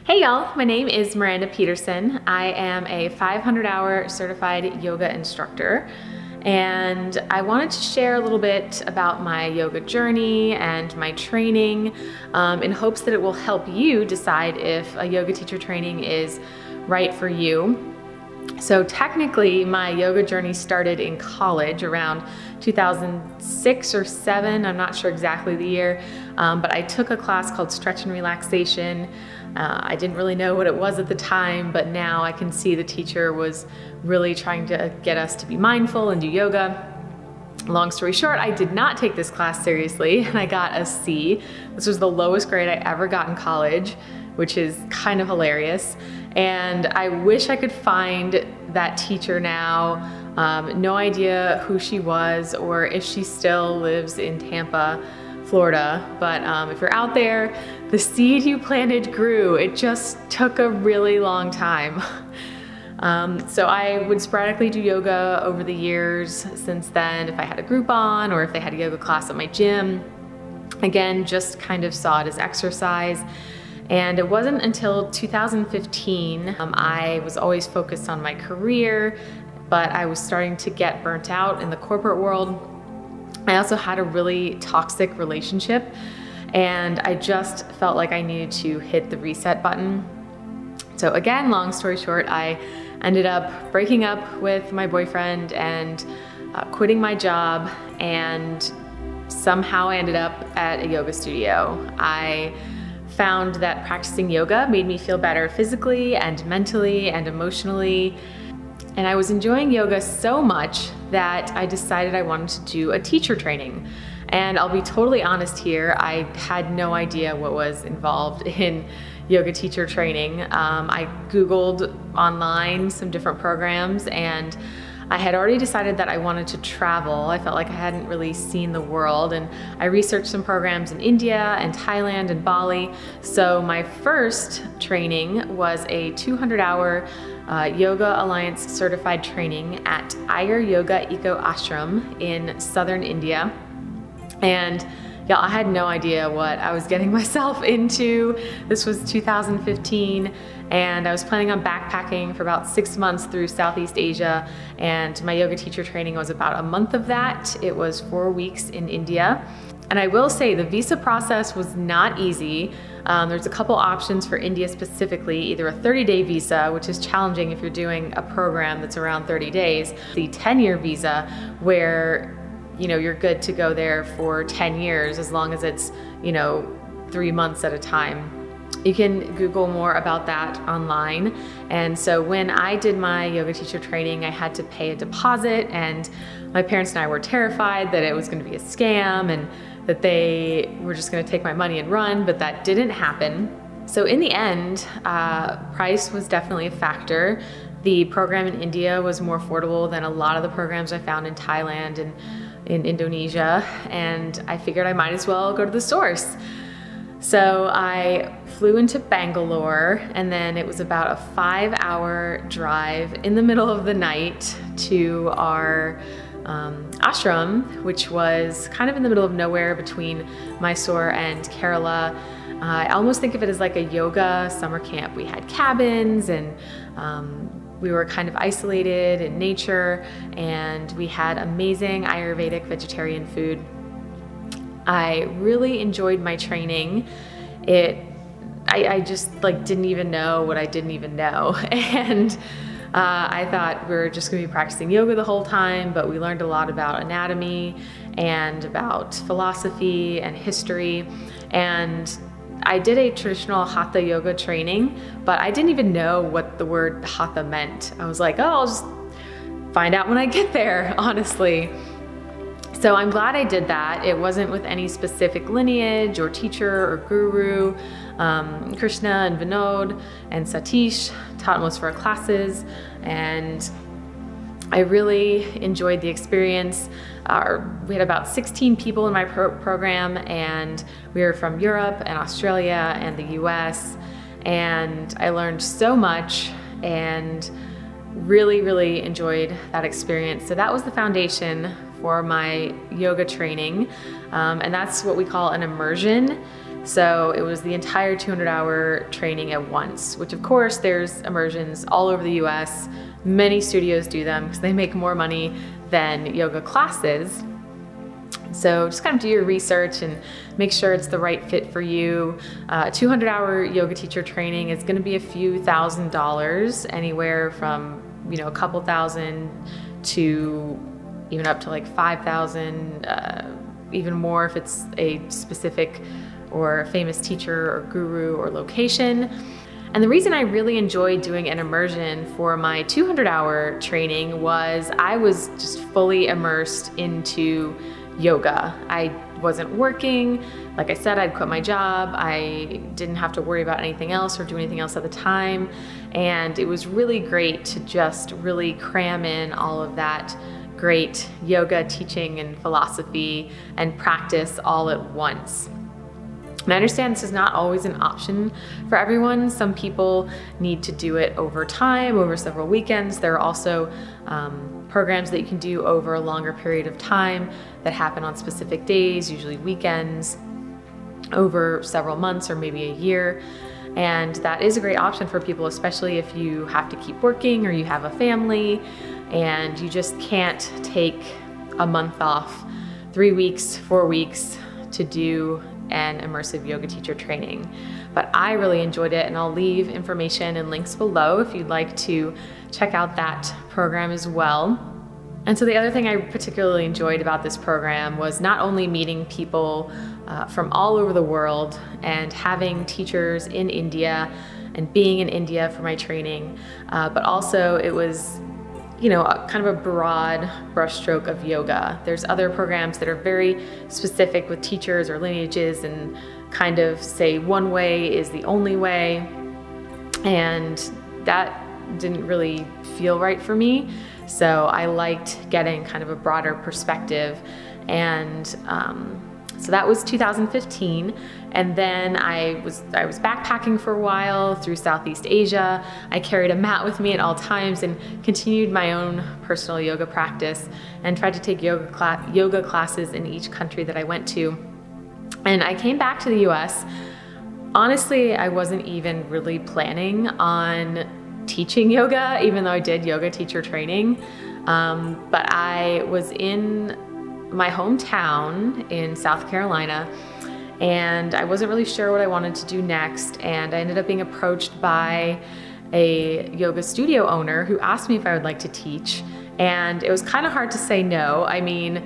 Hey y'all, my name is Miranda Peterson. I am a 500-hour certified yoga instructor, and I wanted to share a little bit about my yoga journey and my training in hopes that it will help you decide if a yoga teacher training is right for you. So technically, my yoga journey started in college around 2006 or 7, I'm not sure exactly the year, but I took a class called Stretch and Relaxation. I didn't really know what it was at the time, but now I can see the teacher was really trying to get us to be mindful and do yoga. Long story short, I did not take this class seriously, and I got a C. This was the lowest grade I ever got in college, which is kind of hilarious. And I wish I could find that teacher now. No idea who she was or if she still lives in Tampa, Florida. But if you're out there, the seed you planted grew. It just took a really long time. So I would sporadically do yoga over the years since then, if I had a group on or if they had a yoga class at my gym. Again, just kind of saw it as exercise. And it wasn't until 2015, I was always focused on my career, but I was starting to get burnt out in the corporate world. I also had a really toxic relationship, and I just felt like I needed to hit the reset button. So again, long story short, I ended up breaking up with my boyfriend and quitting my job, and somehow I ended up at a yoga studio. I found that practicing yoga made me feel better physically and mentally and emotionally. And I was enjoying yoga so much that I decided I wanted to do a teacher training. And I'll be totally honest here, I had no idea what was involved in yoga teacher training. I Googled online some different programs, and I had already decided that I wanted to travel. I felt like I hadn't really seen the world, and I researched some programs in India and Thailand and Bali. So my first training was a 200-hour Yoga Alliance certified training at Ayur Yoga Eco Ashram in southern India. And yeah, I had no idea what I was getting myself into. This was 2015, and I was planning on backpacking for about 6 months through Southeast Asia, and my yoga teacher training was about a month of that. It was 4 weeks in India. And I will say the visa process was not easy. There's a couple options for India specifically, either a 30-day visa, which is challenging if you're doing a program that's around 30 days, the 10-year visa, where you're good to go there for 10 years as long as it's 3 months at a time. You can Google more about that online. And so when I did my yoga teacher training, I had to pay a deposit, and my parents and I were terrified that it was going to be a scam and that they were just going to take my money and run, but that didn't happen. So in the end, price was definitely a factor. The program in India was more affordable than a lot of the programs I found in Thailand and in Indonesia, and I figured I might as well go to the source. So I flew into Bangalore, and then it was about a 5-hour drive in the middle of the night to our ashram, which was kind of in the middle of nowhere between Mysore and Kerala. I almost think of it as like a yoga summer camp. We had cabins, and we were kind of isolated in nature, and we had amazing Ayurvedic vegetarian food. I really enjoyed my training. I just didn't even know what I didn't even know. And I thought we were just gonna be practicing yoga the whole time, but we learned a lot about anatomy and about philosophy and history. And I did a traditional hatha yoga training, but I didn't even know what the word hatha meant. I was like, oh, I'll just find out when I get there, honestly. So I'm glad I did that. It wasn't with any specific lineage or teacher or guru. Krishna and Vinod and Satish taught most of our classes, and I really enjoyed the experience. We had about 16 people in my program, and we were from Europe and Australia and the US, and I learned so much and really, really enjoyed that experience. So that was the foundation for my yoga training, and that's what we call an immersion. So it was the entire 200-hour training at once, which of course there's immersions all over the US. Many studios do them because they make more money than yoga classes. So just kind of do your research and make sure it's the right fit for you. 200-hour yoga teacher training is going to be a few $1,000s, anywhere from, you know, a couple thousand to even up to like 5,000, even more if it's a specific or famous teacher or guru or location. And the reason I really enjoyed doing an immersion for my 200-hour training was I was just fully immersed into yoga. I wasn't working. Like I said, I'd quit my job. I didn't have to worry about anything else or do anything else at the time. And it was really great to just really cram in all of that great yoga teaching and philosophy and practice all at once. And I understand this is not always an option for everyone. Some people need to do it over time, over several weekends. There are also programs that you can do over a longer period of time that happen on specific days, usually weekends, over several months or maybe a year. And that is a great option for people, especially if you have to keep working or you have a family and you just can't take a month off, 3 weeks, 4 weeks to do an immersive yoga teacher training. But I really enjoyed it, and I'll leave information and links below if you'd like to check out that program as well. And so the other thing I particularly enjoyed about this program was not only meeting people from all over the world and having teachers in India and being in India for my training, but also it was, you know, kind of a broad brushstroke of yoga. There's other programs that are very specific with teachers or lineages and kind of say one way is the only way, and that didn't really feel right for me. So I liked getting kind of a broader perspective. And so that was 2015. And then I was backpacking for a while through Southeast Asia. I carried a mat with me at all times and continued my own personal yoga practice and tried to take yoga classes in each country that I went to. And I came back to the US. Honestly, I wasn't even really planning on teaching yoga, even though I did yoga teacher training. But I was in my hometown in South Carolina, and I wasn't really sure what I wanted to do next. And I ended up being approached by a yoga studio owner who asked me if I would like to teach. And it was kind of hard to say no. I mean,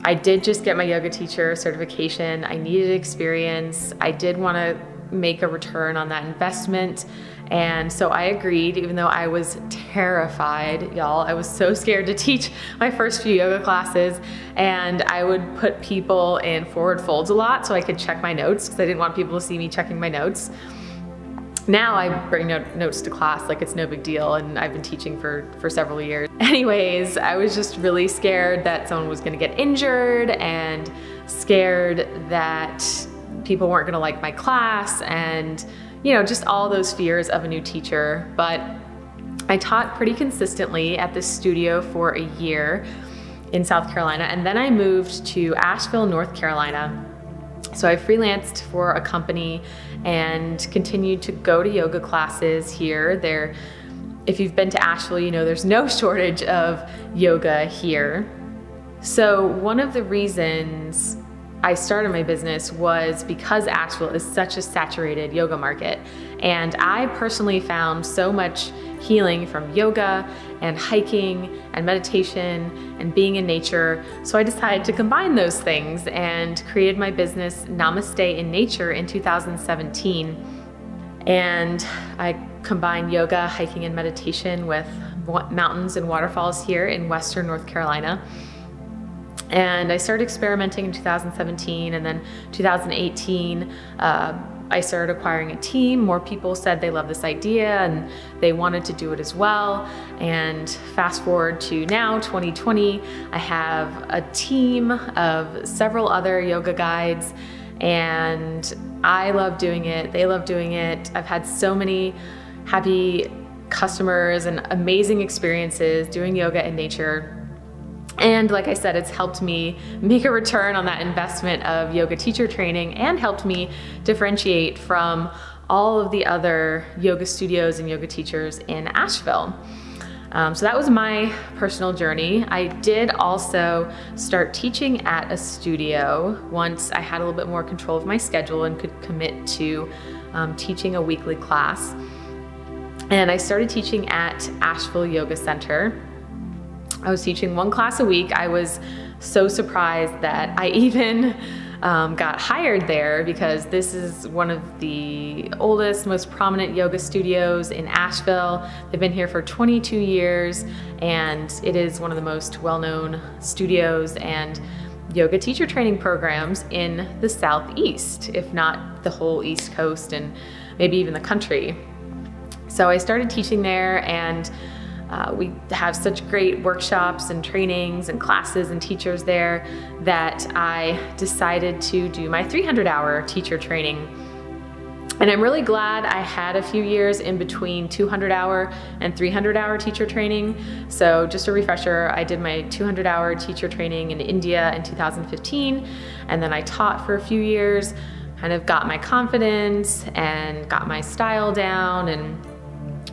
I did just get my yoga teacher certification. I needed experience. I did want to make a return on that investment. And so I agreed, even though I was terrified, y'all. I was so scared to teach my first few yoga classes, and I would put people in forward folds a lot so I could check my notes because I didn't want people to see me checking my notes. Now I bring notes to class like it's no big deal, and I've been teaching for several years. Anyways, I was just really scared that someone was gonna get injured and scared that people weren't gonna like my class, and you know, just all those fears of a new teacher. But I taught pretty consistently at this studio for a year in South Carolina, and then I moved to Asheville, North Carolina. So I freelanced for a company and continued to go to yoga classes here. If you've been to Asheville, you know there's no shortage of yoga here. So one of the reasons I started my business was because Asheville is such a saturated yoga market. And I personally found so much healing from yoga and hiking and meditation and being in nature. So I decided to combine those things and created my business Namaste in Nature in 2017. And I combine yoga, hiking, and meditation with mountains and waterfalls here in Western North Carolina. And I started experimenting in 2017, and then 2018, I started acquiring a team. More people said they love this idea and they wanted to do it as well. And fast forward to now, 2020, I have a team of several other yoga guides, and I love doing it. They love doing it. I've had so many happy customers and amazing experiences doing yoga in nature. And like I said, it's helped me make a return on that investment of yoga teacher training and helped me differentiate from all of the other yoga studios and yoga teachers in Asheville. So that was my personal journey. I did also start teaching at a studio once I had a little bit more control of my schedule and could commit to teaching a weekly class. And I started teaching at Asheville Yoga Center. I was teaching one class a week. I was so surprised that I even got hired there, because this is one of the oldest, most prominent yoga studios in Asheville. They've been here for 22 years, and it is one of the most well-known studios and yoga teacher training programs in the Southeast, if not the whole East Coast and maybe even the country. So I started teaching there, and we have such great workshops and trainings and classes and teachers there that I decided to do my 300-hour teacher training. And I'm really glad I had a few years in between 200-hour and 300-hour teacher training. So just a refresher, I did my 200-hour teacher training in India in 2015, and then I taught for a few years, kind of got my confidence and got my style down, and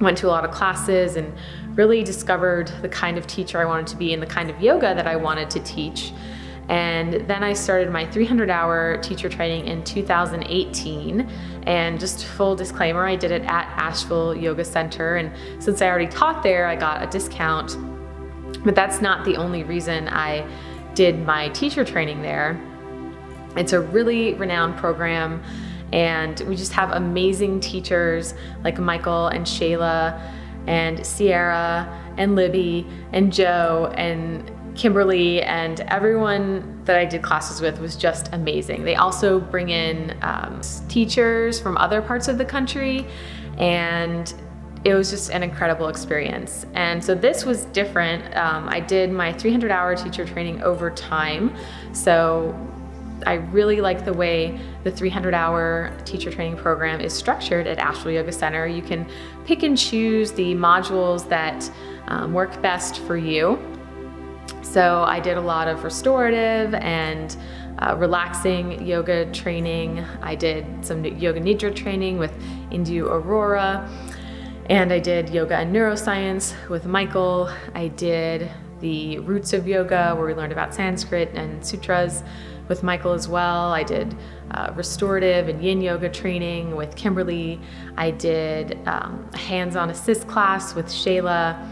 went to a lot of classes and really discovered the kind of teacher I wanted to be and the kind of yoga that I wanted to teach. And then I started my 300-hour teacher training in 2018. And just full disclaimer, I did it at Asheville Yoga Center. And since I already taught there, I got a discount. But that's not the only reason I did my teacher training there. It's a really renowned program, and we just have amazing teachers like Michael and Shayla and Sierra and Libby and Joe and Kimberly, and everyone that I did classes with was just amazing. They also bring in teachers from other parts of the country, and it was just an incredible experience. And so this was different. I did my 300-hour teacher training over time. So I really like the way the 300-hour teacher training program is structured at Asheville Yoga Center. You can pick and choose the modules that work best for you. So I did a lot of restorative and relaxing yoga training. I did some yoga nidra training with Indu Aurora, and I did yoga and neuroscience with Michael. I did the roots of yoga, where we learned about Sanskrit and sutras, with Michael as well. I did restorative and yin yoga training with Kimberly. I did a hands-on assist class with Shayla.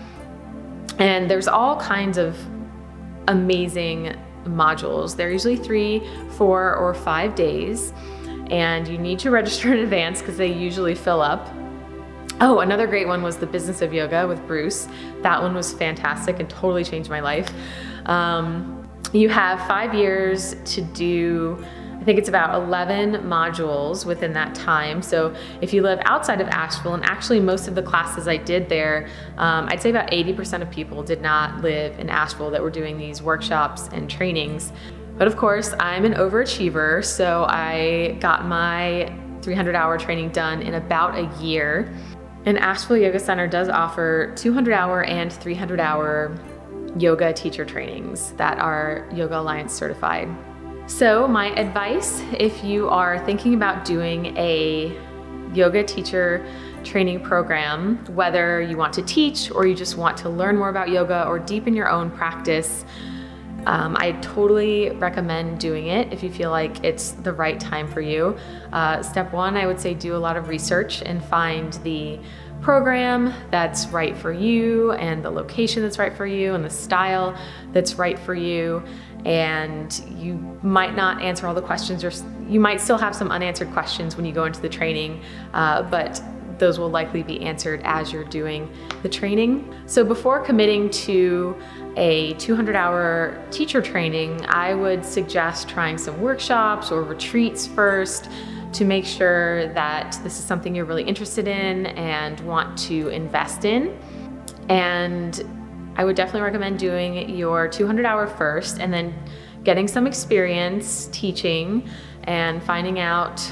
And there's all kinds of amazing modules. They're usually 3, 4, or 5 days, and you need to register in advance because they usually fill up. Oh, another great one was the Business of Yoga with Bruce. That one was fantastic and totally changed my life. You have 5 years to do, I think it's about 11 modules within that time. So if you live outside of Asheville, and actually most of the classes I did there, I'd say about 80% of people did not live in Asheville that were doing these workshops and trainings. But of course, I'm an overachiever, so I got my 300-hour training done in about a year. And Asheville Yoga Center does offer 200-hour and 300-hour yoga teacher trainings that are Yoga Alliance certified. So my advice, if you are thinking about doing a yoga teacher training program, whether you want to teach or you just want to learn more about yoga or deepen your own practice, I totally recommend doing it if you feel like it's the right time for you. Step one, I would say do a lot of research and find the program that's right for you, and the location that's right for you, and the style that's right for you. And you might not answer all the questions, or you might still have some unanswered questions when you go into the training, but those will likely be answered as you're doing the training. So before committing to a 200-hour teacher training, I would suggest trying some workshops or retreats first to make sure that this is something you're really interested in and want to invest in. And I would definitely recommend doing your 200-hour first, and then getting some experience teaching and finding out,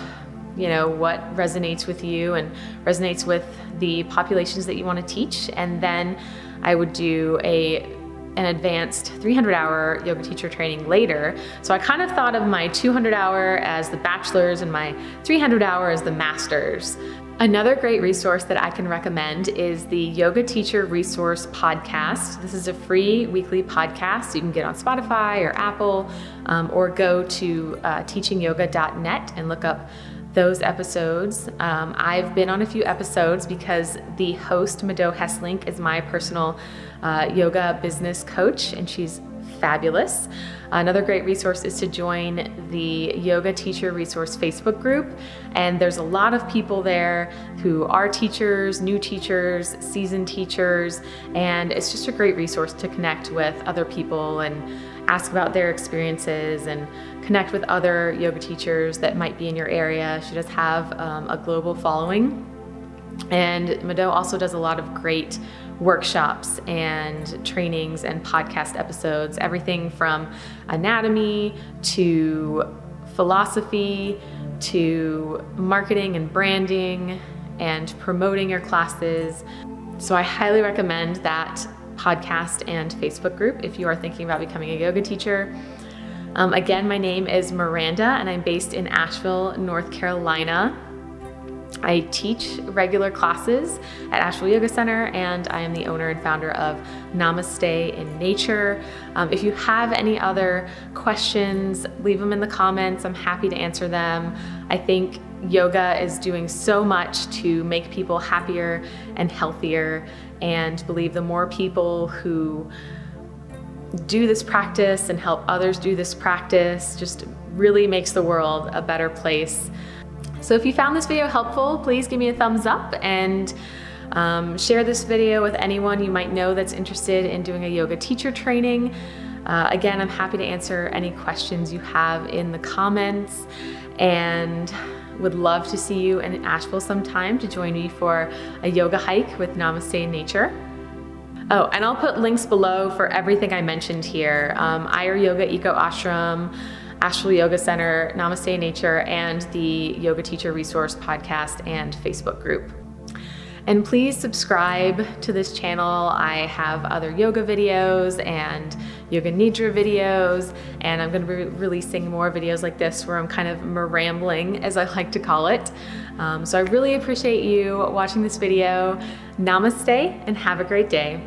you know, what resonates with you and resonates with the populations that you want to teach. And then I would do a an advanced 300-hour yoga teacher training later. So I kind of thought of my 200-hour as the bachelor's and my 300-hour as the master's. Another great resource that I can recommend is the Yoga Teacher Resource Podcast. This is a free weekly podcast you can get on Spotify or Apple, or go to teachingyoga.net and look up those episodes. I've been on a few episodes because the host, Mado Hesslink, is my personal yoga business coach, and she's fabulous. Another great resource is to join the Yoga Teacher Resource Facebook group, and there's a lot of people there who are teachers, new teachers, seasoned teachers, and it's just a great resource to connect with other people and ask about their experiences and connect with other yoga teachers that might be in your area. She does have a global following, and Mado also does a lot of great workshops and trainings and podcast episodes, everything from anatomy to philosophy to marketing and branding and promoting your classes. So I highly recommend that podcast and Facebook group if you are thinking about becoming a yoga teacher. Again, my name is Miranda, and I'm based in Asheville, North Carolina. I teach regular classes at Asheville Yoga Center, and I am the owner and founder of Namaste in Nature. If you have any other questions, leave them in the comments. I'm happy to answer them. I think yoga is doing so much to make people happier and healthier, and believe the more people who do this practice and help others do this practice just really makes the world a better place. So if you found this video helpful, please give me a thumbs up and share this video with anyone you might know that's interested in doing a yoga teacher training. Again, I'm happy to answer any questions you have in the comments, and would love to see you in Asheville sometime to join me for a yoga hike with Namaste in Nature. Oh, and I'll put links below for everything I mentioned here. Ayur Yoga Eco Ashram, Asheville Yoga Center, Namaste in Nature, and the Yoga Teacher Resource Podcast and Facebook group. And please subscribe to this channel. I have other yoga videos and yoga nidra videos, and I'm going to be releasing more videos like this where I'm kind of rambling, as I like to call it. So I really appreciate you watching this video. Namaste, and have a great day.